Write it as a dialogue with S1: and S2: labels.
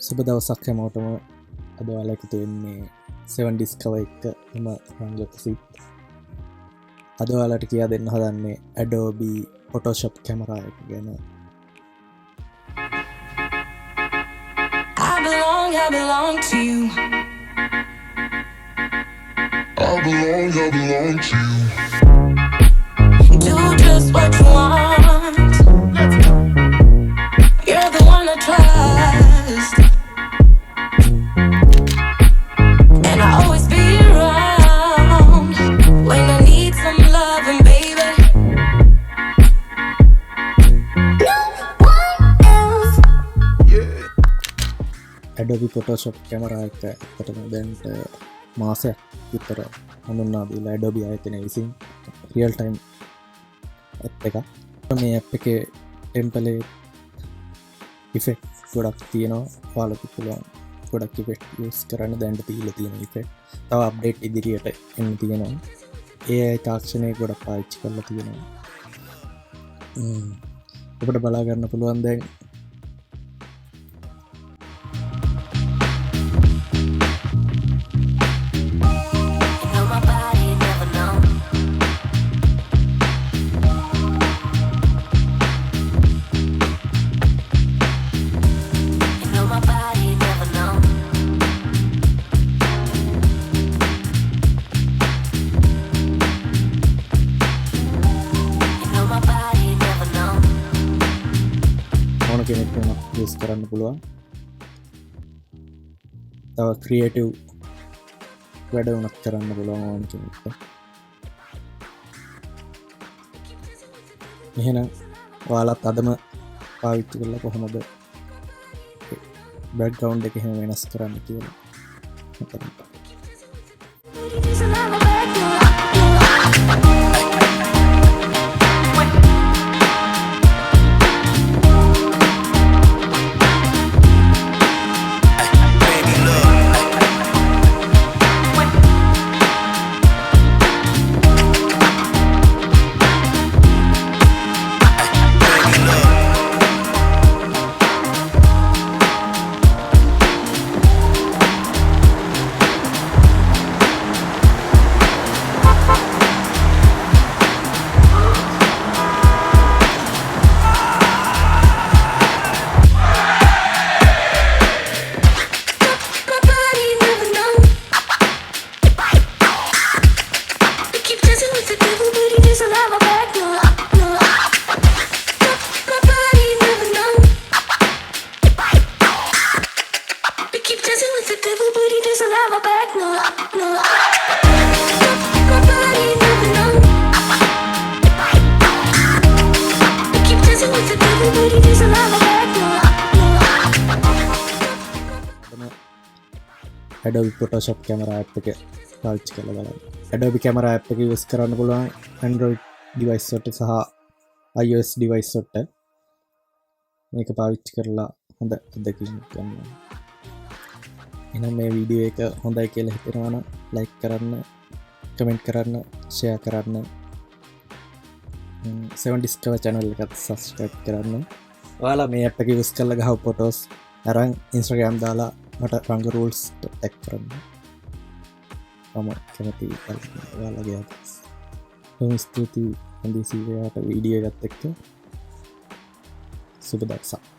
S1: සුබ දවසක් හැමෝටම. අද ඔයාලා එකතු වෙන්නේ 7 Discover එක එම රංගක සිත්. අද ඔයාලට කියා දෙන්න හදන්නේ Adobe Photoshop කැමරා එක ගැන.
S2: I belong to you. I belong to you. Do just what you want. You're the one I trust, and I always be around when I need some loving, baby. No one else.
S1: Adobe Photoshop camera එක ඇත්තටම දැන්ට මාසයක් විතර හඳුන්වා දීලා Adobe ආයතනය විසින් real time app එකක්. මේ ඇප් එකේ ටෙම්පලේට් ඉෆෙක්ට් ගොඩක් තියෙනවා. ඔයාලට පුළුවන් ගොඩක් ඉෆෙක්ට් යූස් කරන්න දැන්ට තියලා තියෙන ඉෆෙක්ට්. තව අප්ඩේට් ඉදිරියට එන්න තියෙනවා. AI තාක්ෂණය ගොඩක් පාවිච්චි කරලා තියෙනවා. ඔබට බලා ගන්න පුළුවන් දැන් කෙනෙක් යස් කරන්න පුළුවන්. තව ක්‍රියේටිව් වැඩ වුණත් කරන්න පුළුවන් ඕන කෙනෙක්ට. එහෙනම් ඔයාලත් අදම පාවිච්චි කරලා කොහොමද බෑග්ග්‍රවුන්ඩ් එක එහෙම වෙනස් කරන්න කියලා හිතන්න. Adobe Photoshop කැමරා ඇප් එක පාවිච්චි කරලා බලන්න. Adobe කැමරා ඇප් එක යූස් කරන්න පුළුවන් Android device වලට සහ iOS device වලට. මේක පාවිච්චි කරලා හොඳ අත්දැකීමක් ගන්න. එහෙනම් මේ වීඩියෝ එක හොඳයි කියලා හිතනවා නම් like කරන්න, comment කරන්න, share කරන්න. 7 Discover channel එකට subscribe කරන්න. ඔයාලා මේ ඇප් එක යූස් කරලා ගහව ෆොටෝස් අරන් Instagram දාලා මට රංග රූල්ස් ටැග් කරන්න. මම කැමතියි ඔයාලගේ අදහස්. ස්තුතියි හඳිසි ඔයාලට වීඩියෝ එකත් එක්ක. සුබ දවසක්.